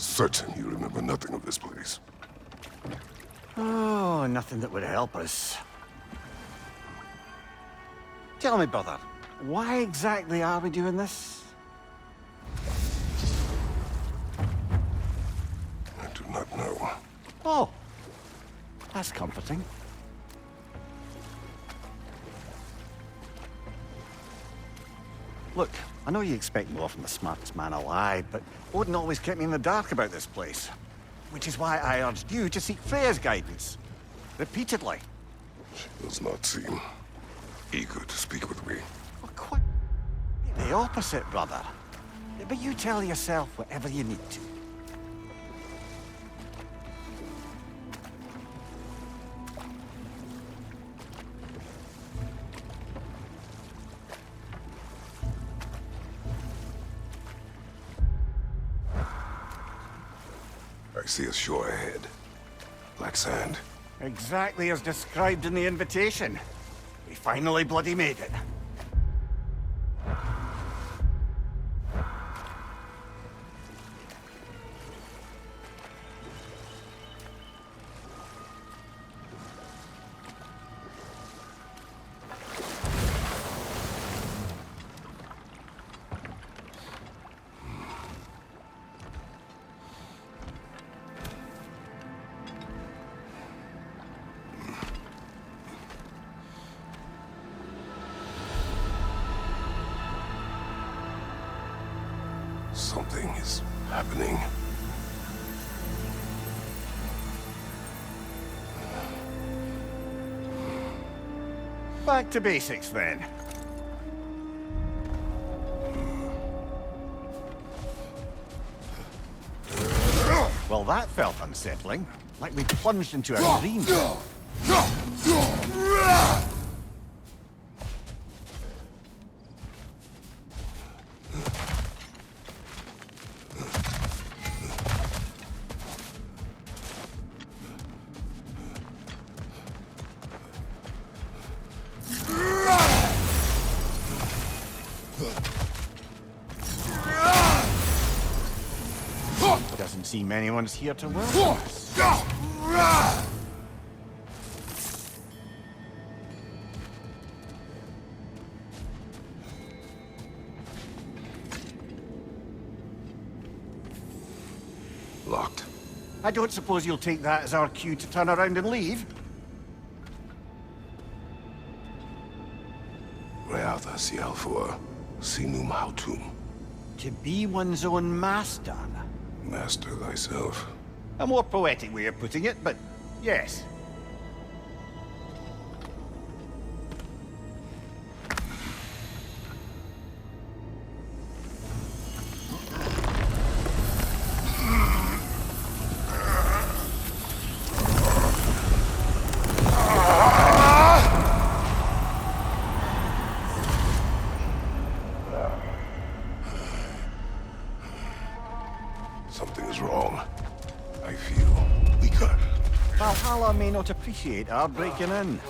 certain you remember nothing of this place. Oh, nothing that would help us. Tell me, brother, why exactly are we doing this? I do not know. Oh, that's comforting. Look, I know you expect more from the smartest man alive, but Odin always kept me in the dark about this place. Which is why I urged you to seek Freya's guidance. Repeatedly. She does not seem eager to speak with me. Well, quite the opposite, brother. But you tell yourself whatever you need to. I see a shore ahead. Black sand. Exactly as described in the invitation. We finally bloody made it. Something is happening. Back to basics, then. Well, that felt unsettling. Like we plunged into a dream. Doesn't seem anyone's here to welcome us. Locked. I don't suppose you'll take that as our cue to turn around and leave? Realtha Sialfur, Sinum Hautum. To be one's own master. Master thyself. A more poetic way of putting it, but yes. Something is wrong. I feel weaker. Valhalla may not appreciate our breaking in.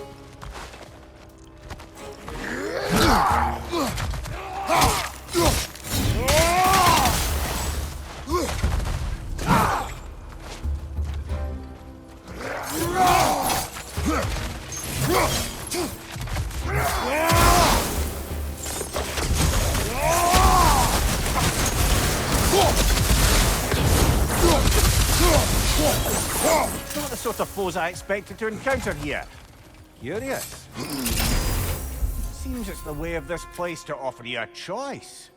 Not the sort of foes I expected to encounter here. Curious. Seems it's the way of this place to offer you a choice.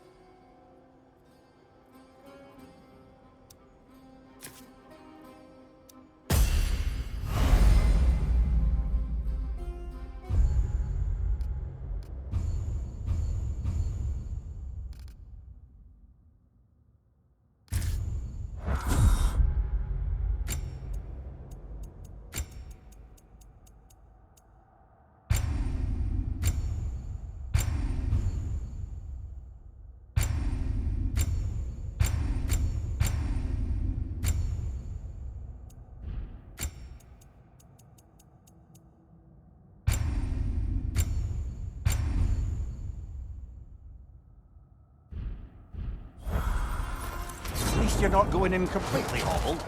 least you're not going in completely hobbled.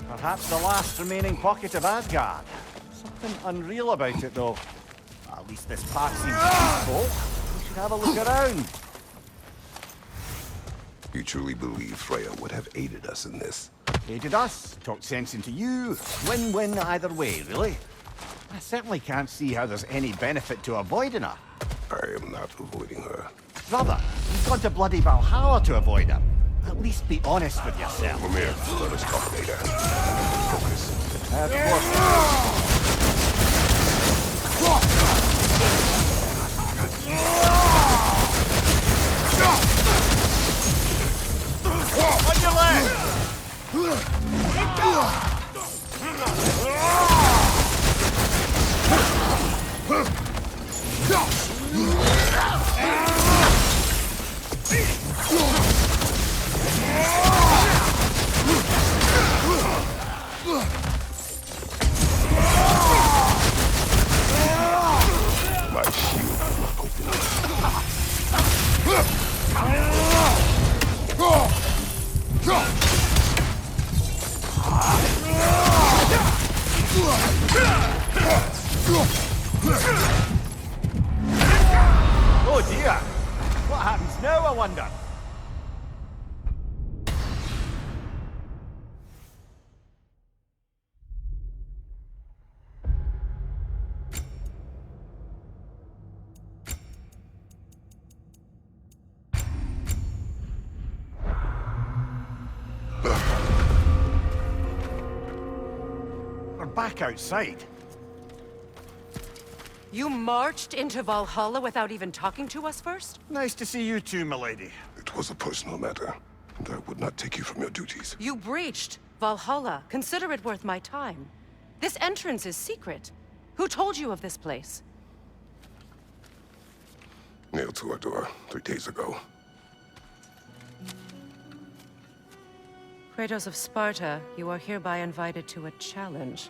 Perhaps the last remaining pocket of Asgard. Something unreal about it, though. At least this path seems peaceful. We should have a look around. You truly believe Freya would have aided us in this? Aided us, talked sense into you. Win-win either way, really. I certainly can't see how there's any benefit to avoiding her. I am not avoiding her. Brother, you've gone to bloody Valhalla to avoid her. At least be honest with yourself. Mimir, let us talk later. Focus. Of course. On your leg! My shield will not open up. Oh dear! What happens now, I wonder? We're back outside. You marched into Valhalla without even talking to us first? Nice to see you too, milady. It was a personal matter, and I would not take you from your duties. You breached Valhalla. Consider it worth my time. This entrance is secret. Who told you of this place? Nailed to our door 3 days ago. Kratos of Sparta, you are hereby invited to a challenge.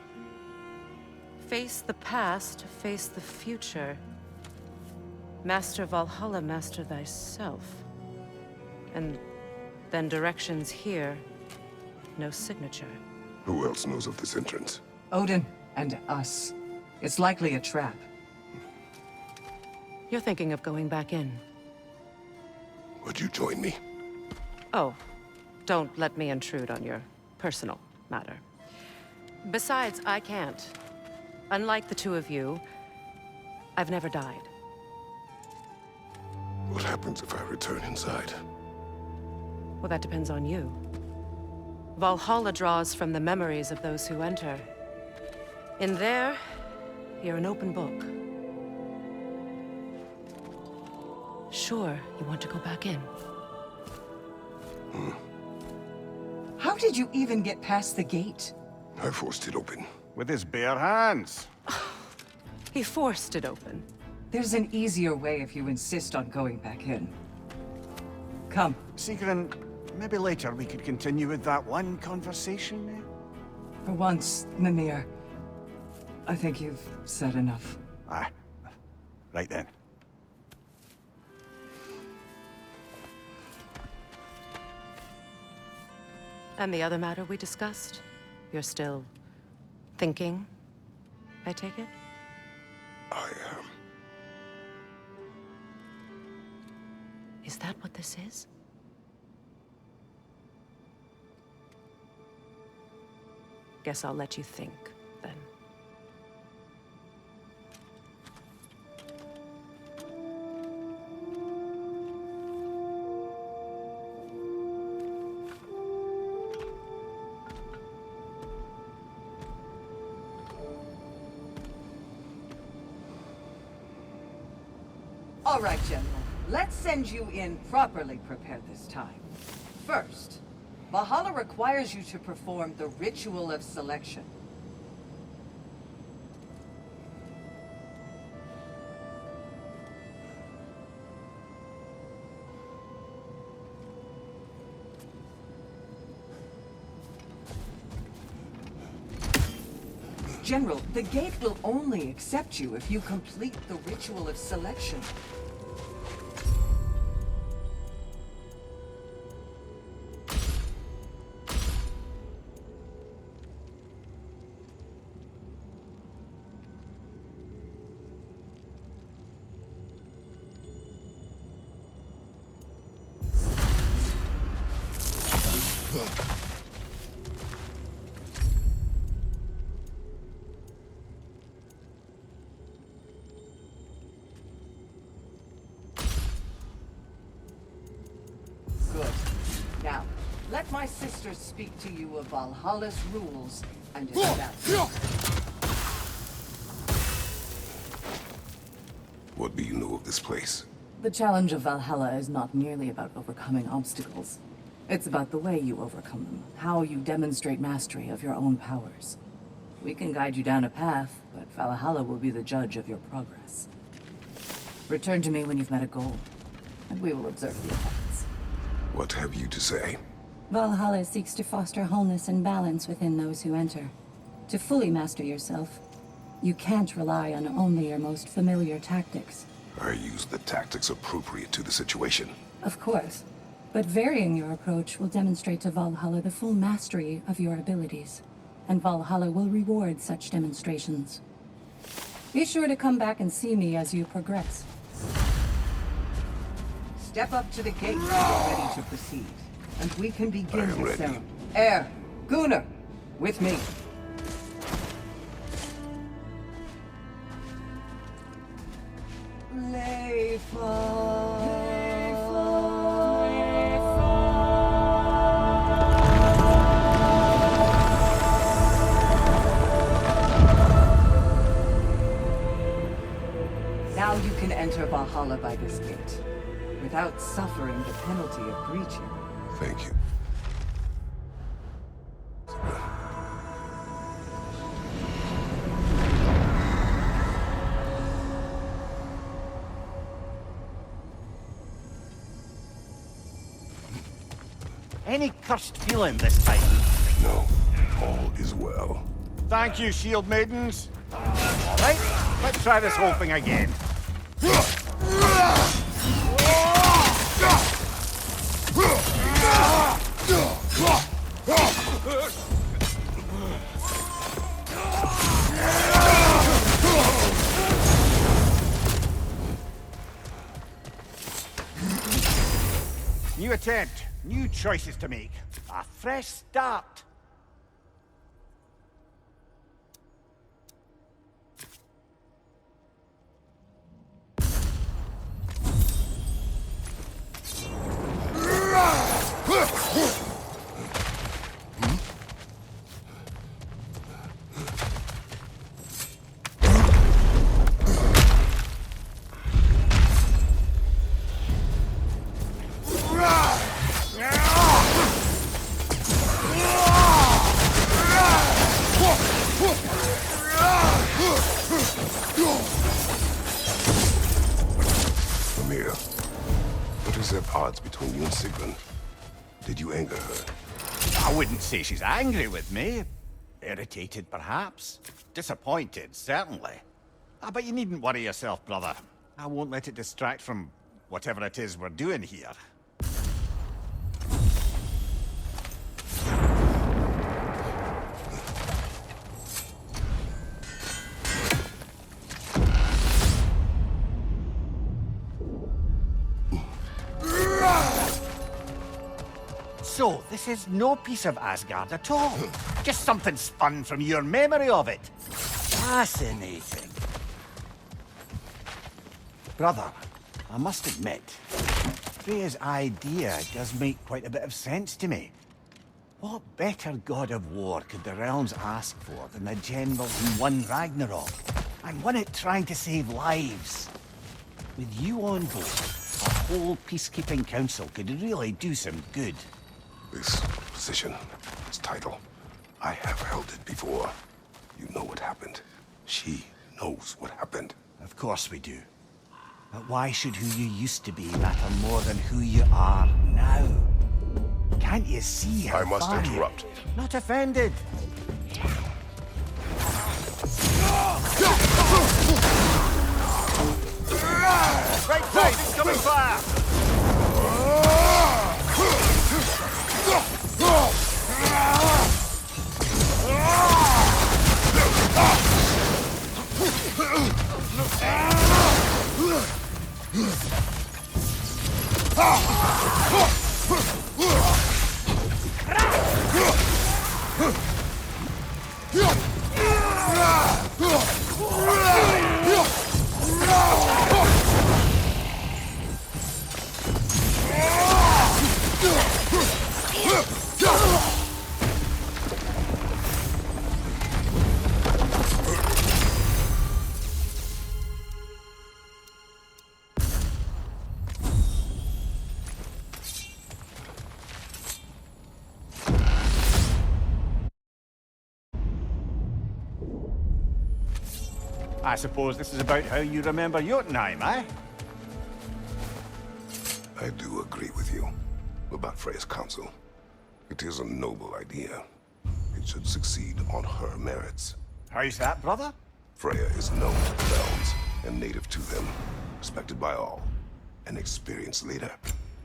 Face the past, face the future. Master Valhalla, master thyself. And then directions here, no signature. Who else knows of this entrance? Odin and us. It's likely a trap. You're thinking of going back in. Would you join me? Oh, don't let me intrude on your personal matter. Besides, I can't. Unlike the two of you, I've never died. What happens if I return inside? Well, that depends on you. Valhalla draws from the memories of those who enter. In there, you're an open book. Sure, you want to go back in. How did you even get past the gate? I forced it open. With his bare hands. He forced it open. There's an easier way if you insist on going back in. Come. Sigrun, maybe later we could continue with that one conversation, eh? For once, Mimir, I think you've said enough. Aye. Right then. And the other matter we discussed? You're still thinking, I take it? I am. Is that what this is? Guess I'll let you think, then. All right, General. Let's send you in properly prepared this time. First, Valhalla requires you to perform the ritual of selection. General, the gate will only accept you if you complete the ritual of selection. Good. Now, let my sisters speak to you of Valhalla's rules and its values. What do you know of this place? The challenge of Valhalla is not merely about overcoming obstacles. It's about the way you overcome them, how you demonstrate mastery of your own powers. We can guide you down a path, but Valhalla will be the judge of your progress. Return to me when you've met a goal, and we will observe the effects. What have you to say? Valhalla seeks to foster wholeness and balance within those who enter. To fully master yourself, you can't rely on only your most familiar tactics. I use the tactics appropriate to the situation. Of course, but varying your approach will demonstrate to Valhalla the full mastery of your abilities, and Valhalla will reward such demonstrations. Be sure to come back and see me as you progress. Step up to the gate when you're ready to proceed, and we can begin I am the ready. ceremony. Air, Gunnar, with me. Now you can enter Valhalla by this gate, without suffering the penalty of breaching. Thank you. Any cursed feeling this time? No, all is well. Thank you, shield maidens. All right, let's try this whole thing again. New attempt, new choices to make. A fresh start. Amir, what is at odds between you and Sigrun? Did you anger her? I wouldn't say she's angry with me. Irritated, perhaps. Disappointed, certainly. But you needn't worry yourself, brother. I won't let it distract from whatever it is we're doing here. So, this is no piece of Asgard at all. Just something spun from your memory of it. Fascinating. Brother, I must admit, Freya's idea does make quite a bit of sense to me. What better god of war could the realms ask for than the general who won Ragnarok, and won it trying to save lives? With you on board, a whole peacekeeping council could really do some good. This position, this title, I have held it before. You know what happened. She knows what happened. Of course we do. But why should who you used to be matter more than who you are now? Can't you see how I must far you- interrupt. Not offended. Right side, incoming fire! I suppose this is about how you remember Jotunheim, eh? I do agree with you about Freya's council. It is a noble idea. It should succeed on her merits. How's that, brother? Freya is known to the realms and native to them, respected by all, an experienced leader.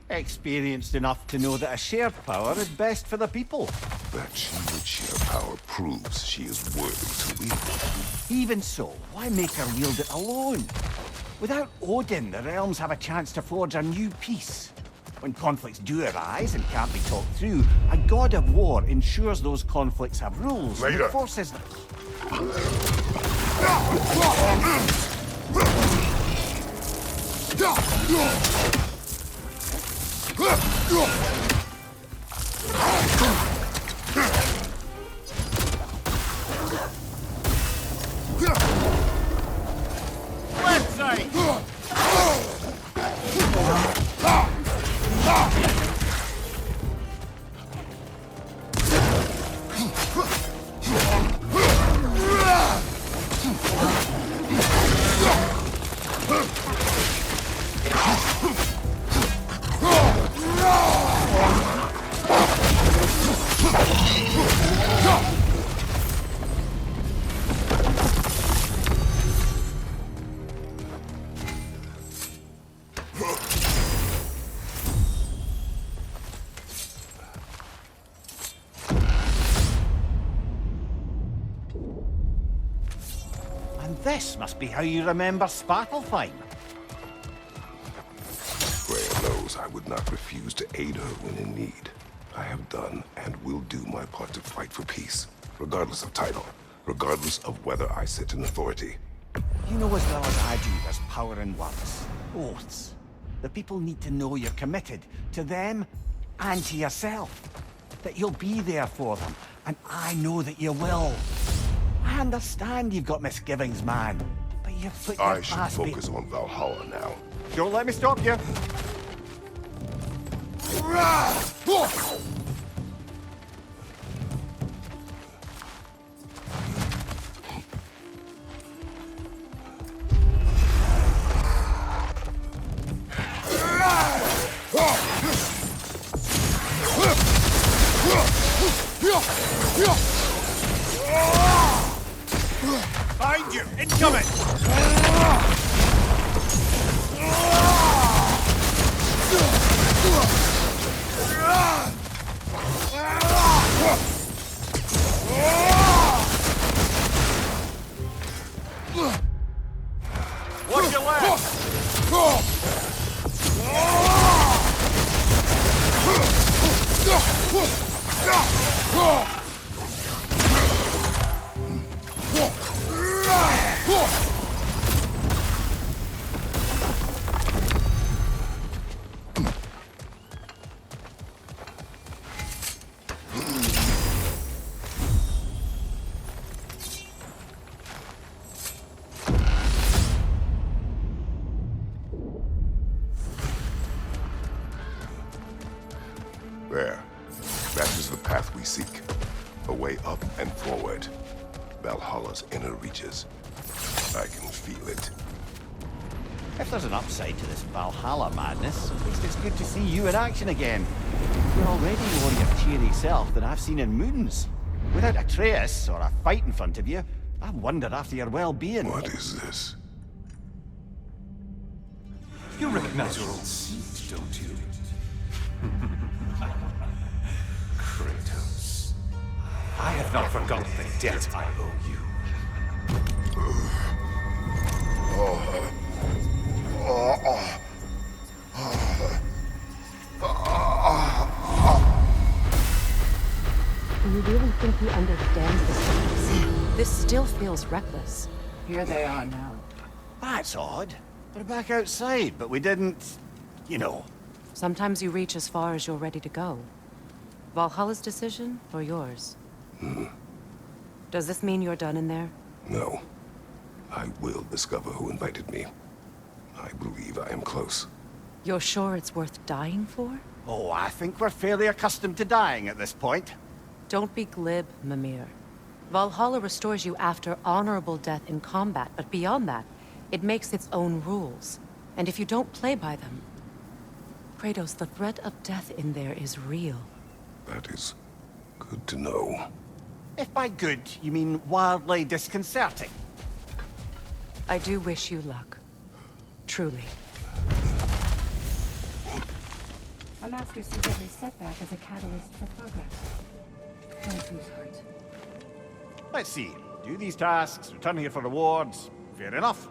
Experienced enough to know that a shared power is best for the people. That she would share power proves she is worthy to lead. Even so, why make her wield it alone? Without Odin, the realms have a chance to forge a new peace. When conflicts do arise and can't be talked through, a god of war ensures those conflicts have rules and Later. enforces them. Left side! And this must be how you remember Svartalfheim. Freya knows I would not refuse to aid her when in need. I have done and will do my part to fight for peace, regardless of title, regardless of whether I sit in authority. You know as well as I do there's power in words. Oaths. The people need to know you're committed to them and to yourself. That you'll be there for them. And I know that you will. I understand you've got misgivings, man. But you've put your I should fast focus on Valhalla now. Don't let me stop you. Find you! Incoming! Watch your left! There. That is the path we seek. A way up and forward. Valhalla's inner reaches. I can feel it. If there's an upside to this Valhalla madness, at least it's good to see you in action again. You're already more your cheery self than I've seen in moons. Without Atreus or a fight in front of you, I wonder after your well-being. What is this? You recognize your old seat, don't you? Kratos. I have not forgotten the debt I owe you. Do you really think he understands this? This still feels reckless. Here they are now. That's odd. We're back outside, but we didn't... you know. Sometimes you reach as far as you're ready to go. Valhalla's decision, or yours? Does this mean you're done in there? No. I will discover who invited me. I believe I am close. You're sure it's worth dying for? Oh, I think we're fairly accustomed to dying at this point. Don't be glib, Mimir. Valhalla restores you after honorable death in combat, but beyond that, it makes its own rules. And if you don't play by them... Kratos, the threat of death in there is real. That is good to know. If by good, you mean wildly disconcerting. I do wish you luck. Truly. A master sees every setback as a catalyst for progress. Don't lose heart. Let's see. Do these tasks, return here for rewards. Fair enough.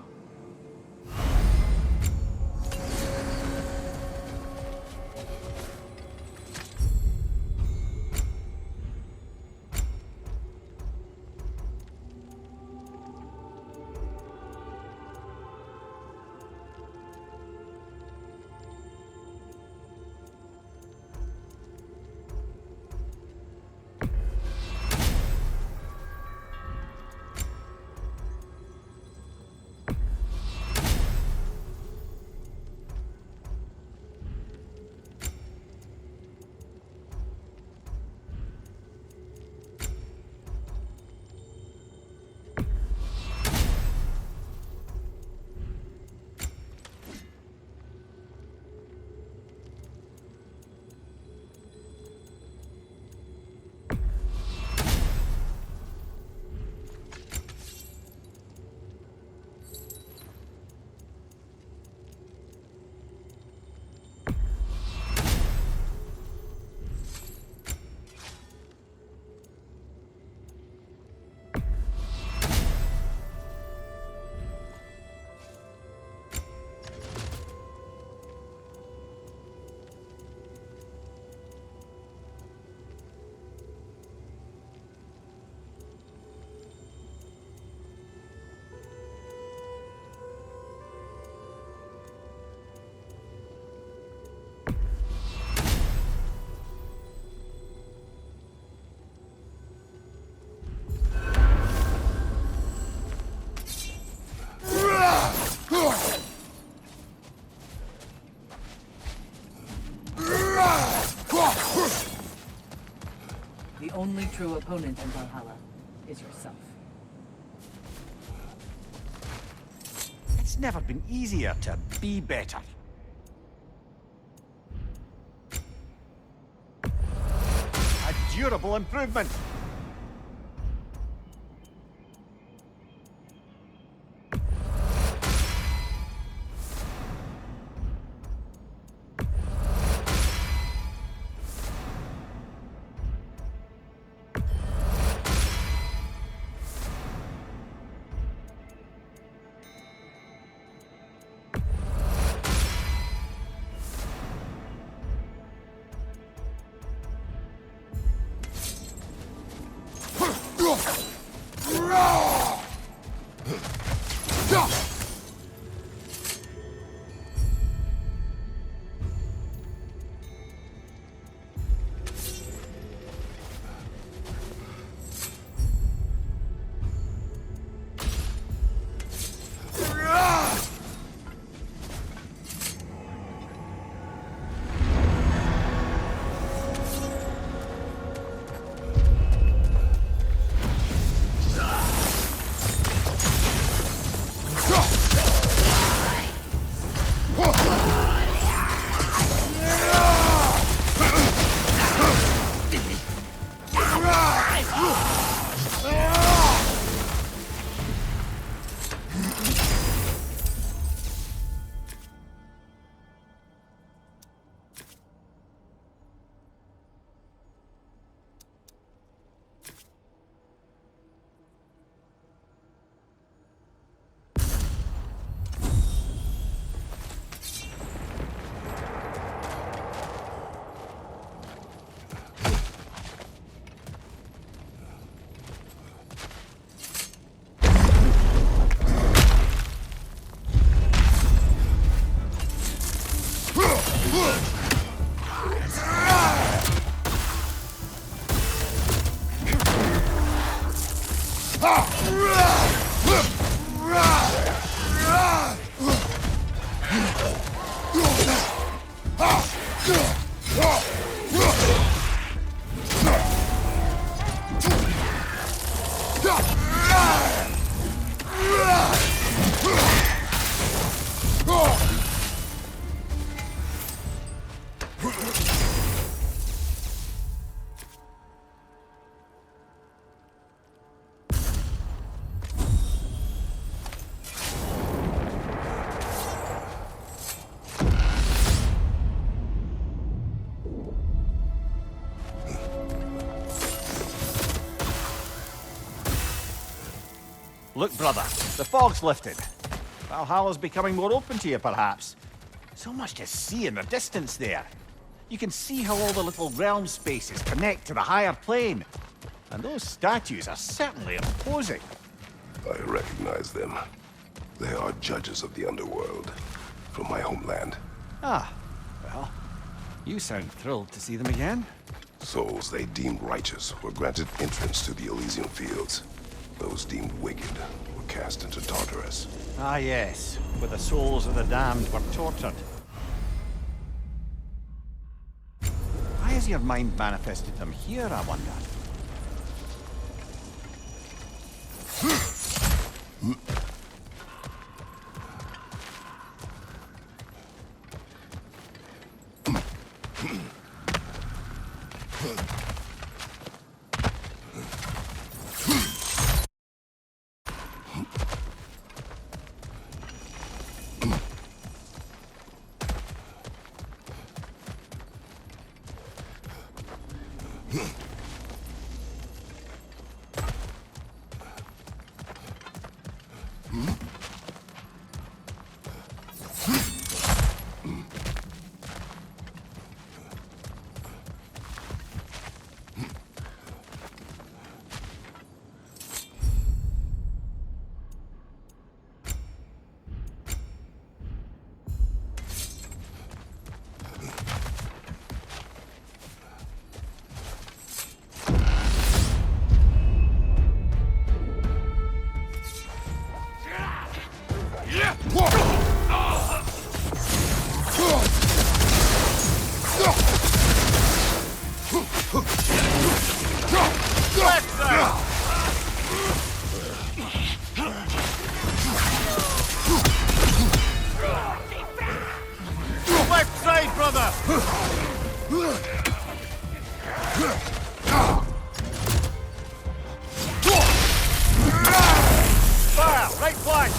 The only true opponent in Valhalla is yourself. It's never been easier to be better. A durable improvement. Look, brother, the fog's lifted. Valhalla's becoming more open to you, perhaps. So much to see in the distance there. You can see how all the little realm spaces connect to the higher plane. And those statues are certainly imposing. I recognize them. They are judges of the underworld, from my homeland. Ah, well, you sound thrilled to see them again. Souls they deemed righteous were granted entrance to the Elysian fields. Those deemed wicked were cast into Tartarus. Ah, yes, where the souls of the damned were tortured. Why has your mind manifested them here, I wonder? Left side, brother! Fire! Right flank!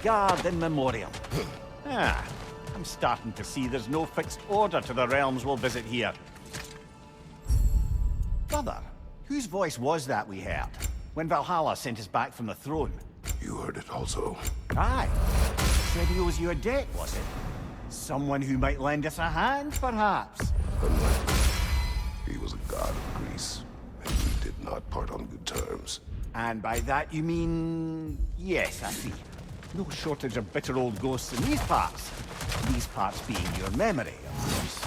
guard in memoriam. Ah, I'm starting to see there's no fixed order to the realms we'll visit here. Brother, whose voice was that we heard when Valhalla sent us back from the throne? You heard it also. Aye. Said he owes you a debt, was it? Someone who might lend us a hand, perhaps? Unlikely. He was a god of Greece, and we did not part on good terms. And by that you mean... Yes, I see. No shortage of bitter old ghosts in these parts. These parts being your memory, of course.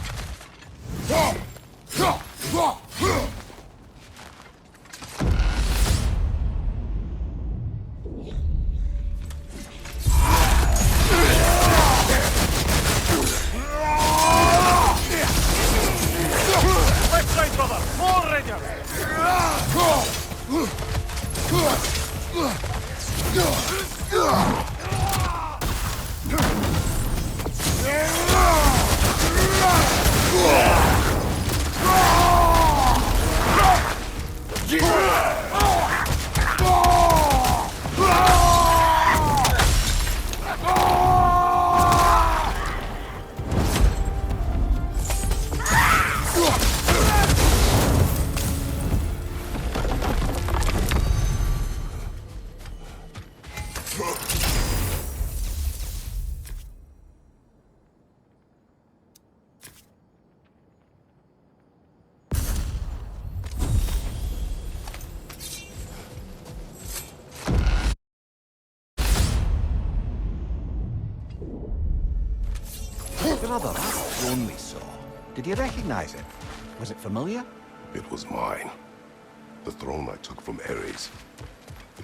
Left side, brother! More Rangers! Brother, that throne we saw. Did you recognize it? Was it familiar? It was mine. The throne I took from Ares.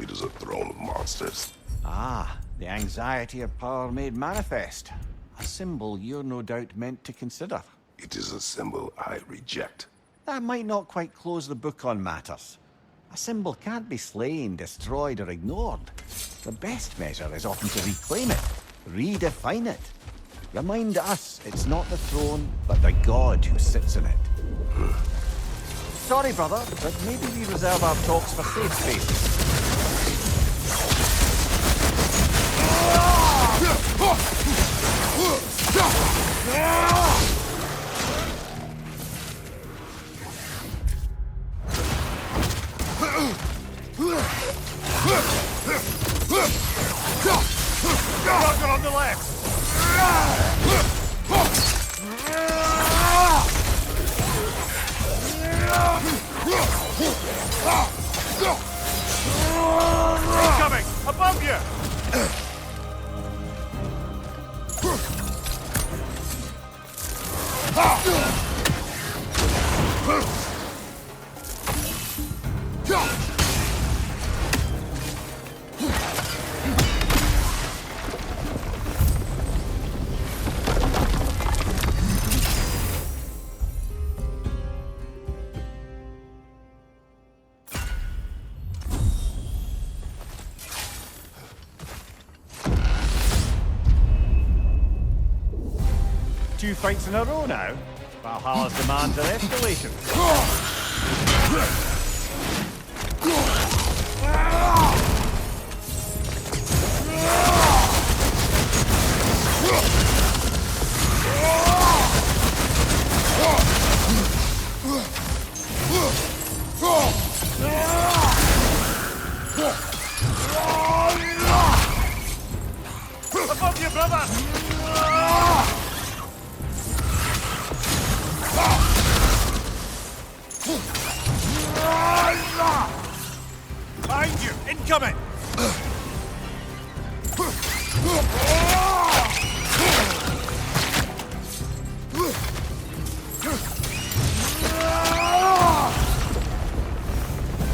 It is a throne of monsters. Ah, the anxiety of power made manifest. A symbol you're no doubt meant to consider. It is a symbol I reject. That might not quite close the book on matters. A symbol can't be slain, destroyed, or ignored. The best measure is often to reclaim it, redefine it. Remind us it's not the throne, but the god who sits in it. Sorry, brother, but maybe we reserve our talks for safe spaces. Roger on the left! Incoming! Above you! Two fights in a row now. Valhalla's demands are escalating. Above you, brother! Behind you! Incoming!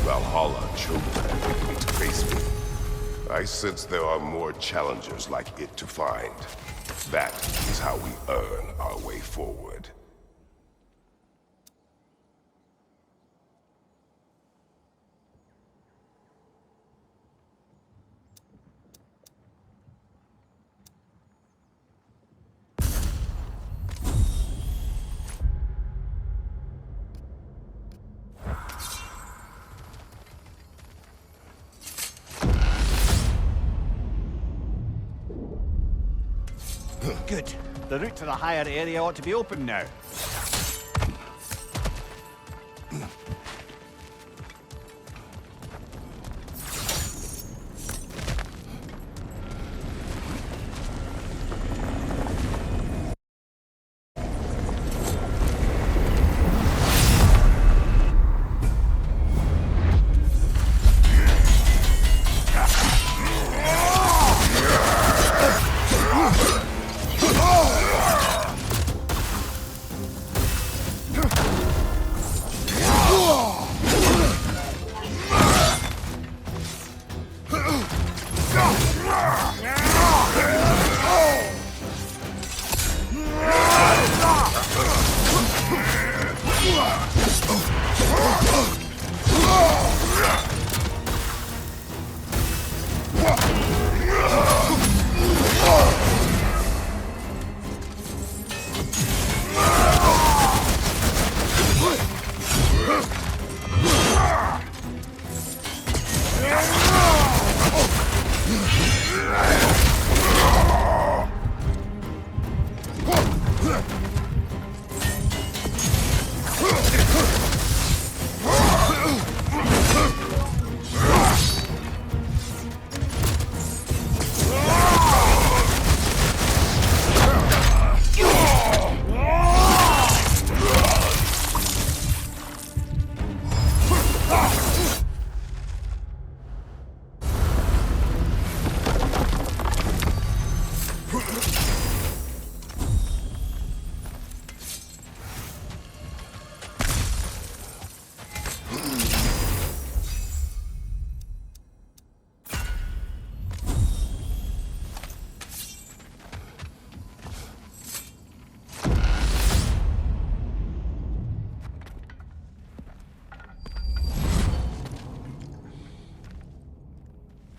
Valhalla chose me to face me. I sense there are more challengers like it to find. That is how we earn our way forward. Good. The route to the higher area ought to be open now.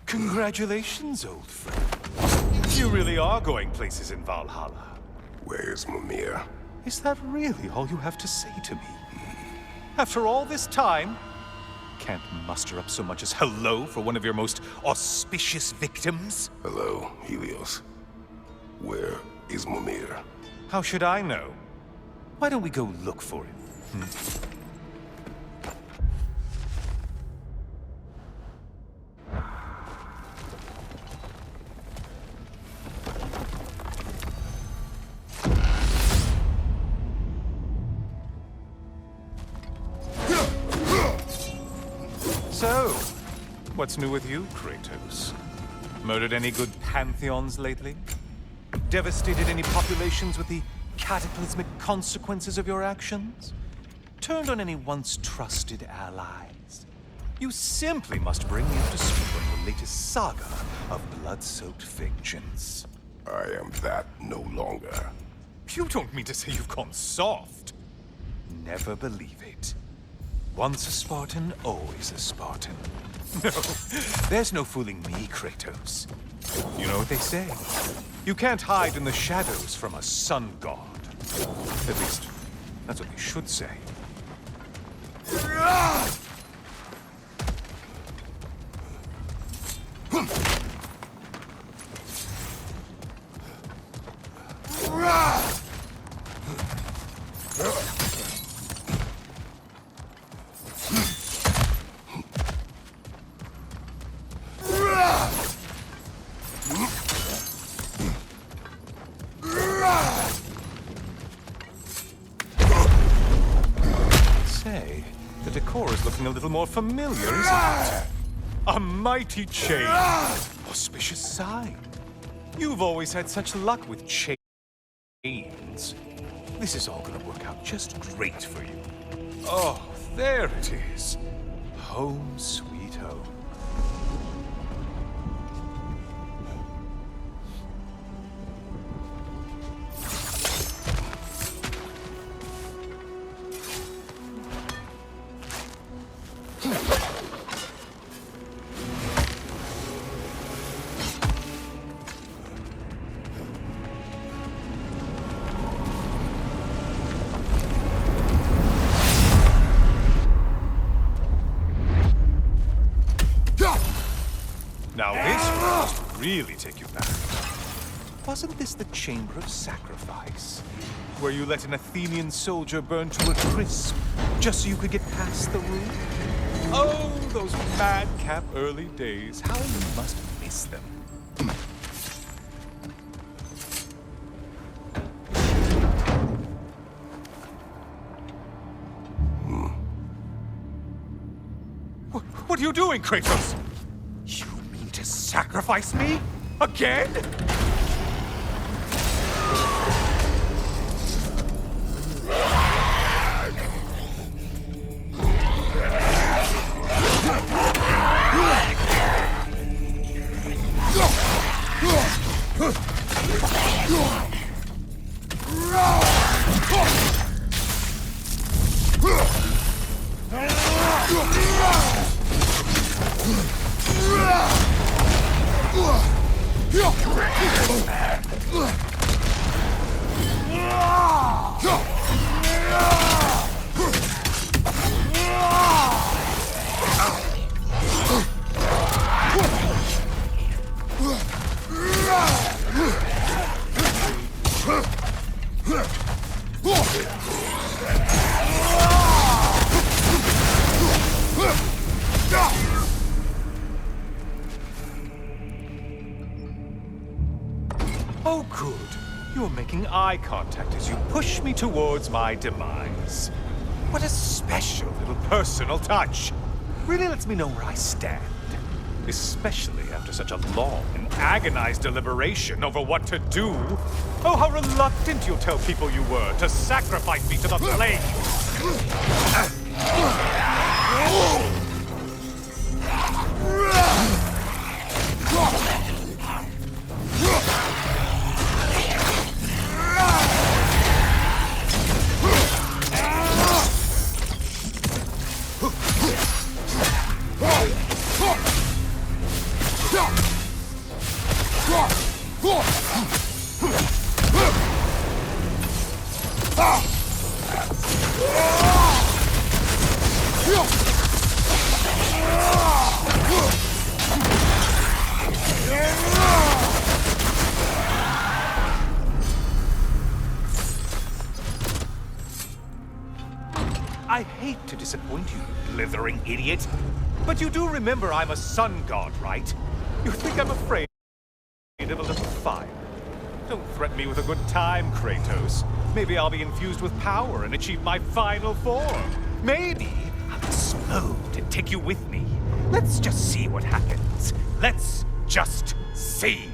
Congratulations, old friend. You really are going places in Valhalla. Where's Mimir? Is that really all you have to say to me? After all this time, can't muster up so much as hello for one of your most auspicious victims? Hello, Helios. Where is Mimir? How should I know? Why don't we go look for him? So, what's new with you, Kratos? Murdered any good pantheons lately? Devastated any populations with the cataclysmic consequences of your actions? Turned on any once trusted allies? You simply must bring me up to speed on the latest saga of blood-soaked vengeance. I am that no longer. You don't mean to say you've gone soft? Never believe it. Once a Spartan, always a Spartan. No, there's no fooling me, Kratos. You know what they say? You can't hide in the shadows from a sun god. At least, that's what they should say. Say, the decor is looking a little more familiar, isn't it? A mighty chain. Auspicious sign. You've always had such luck with chains. This is all gonna work out just great for you. Oh, there it is. Home sweet home. Now this must really take you back. Wasn't this the Chamber of Sacrifice? Where you let an Athenian soldier burn to a crisp, just so you could get past the room? Oh, those madcap early days. How you must miss them. What are you doing, Kratos? You mean to sacrifice me? Again? Oh, good. You're making eye contact as you push me towards my demise. What a special little personal touch. Really lets me know where I stand. Especially after such a long and agonized deliberation over what to do. Oh, how reluctant you'll tell people you were to sacrifice me to the flames. I hate to disappoint you, blithering idiot. But you do remember I'm a sun god, right? You think I'm afraid of a little fire? Don't threaten me with a good time, Kratos. Maybe I'll be infused with power and achieve my final form. Maybe I'll explode and take you with me. Let's just see what happens. Let's just see.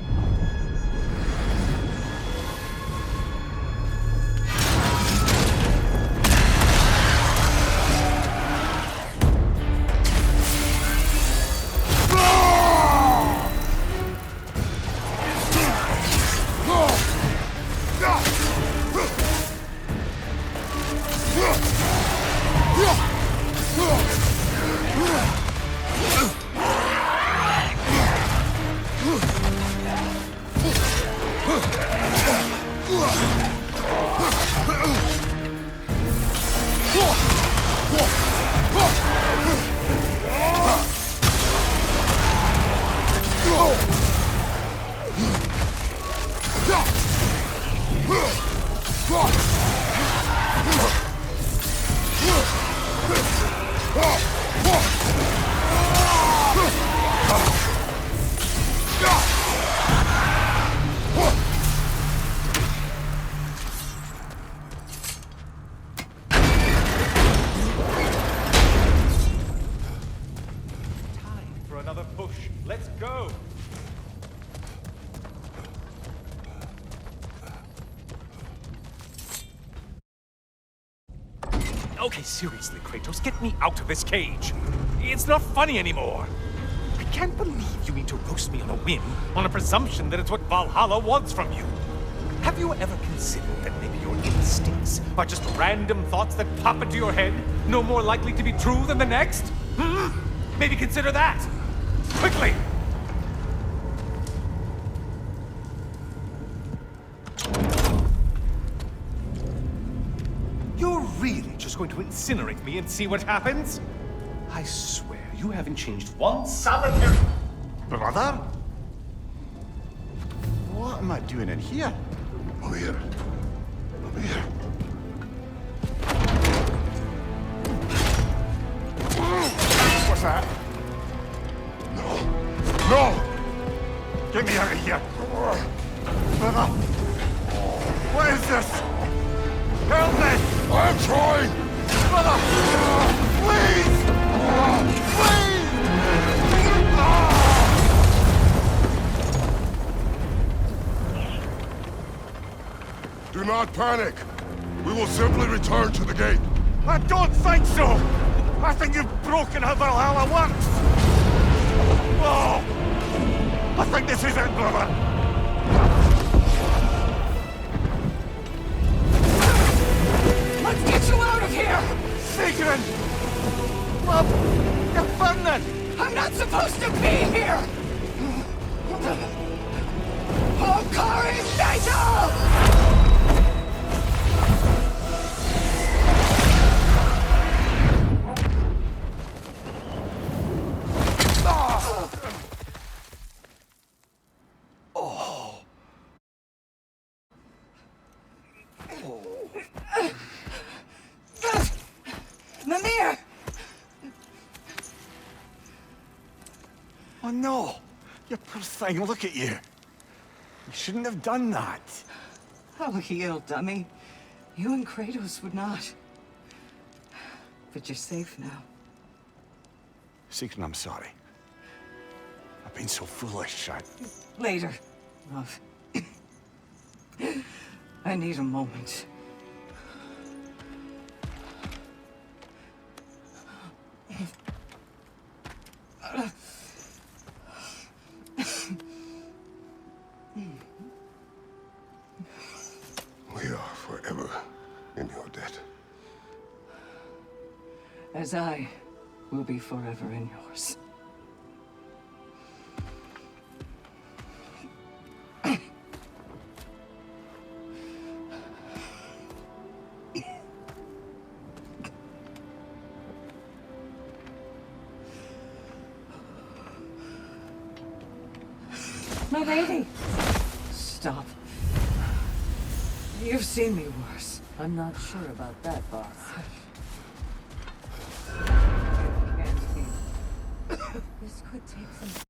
Another push. Let's go! Okay, seriously, Kratos, get me out of this cage. It's not funny anymore. I can't believe you mean to roast me on a whim, on a presumption that it's what Valhalla wants from you. Have you ever considered that maybe your instincts are just random thoughts that pop into your head, no more likely to be true than the next? Maybe consider that! Quickly! You're really just going to incinerate me and see what happens? I swear, you haven't changed one solitary... Brother? What am I doing in here? Over here. Over here. What's that? No! Get me out of here! Brother! What is this? Help me! I'm trying! Brother! Please! Please! Do not panic. We will simply return to the gate. I don't think so! I think you've broken how Valhalla works! Oh! I think this is it, brother! Let's get you out of here! Sigrun! Love! You're burning! I'm not supposed to be here! Hokari Fatal! Mimir! Oh no! You poor thing, look at you! You shouldn't have done that. Oh, heal, dummy. You and Kratos would not. But you're safe now. Sigrun, I'm sorry. I've been so foolish. Later, love. I need a moment. We are forever in your debt. As I will be forever in yours. My lady! Stop. You've seen me worse. I'm not sure about that, boss. It can't be. This could take some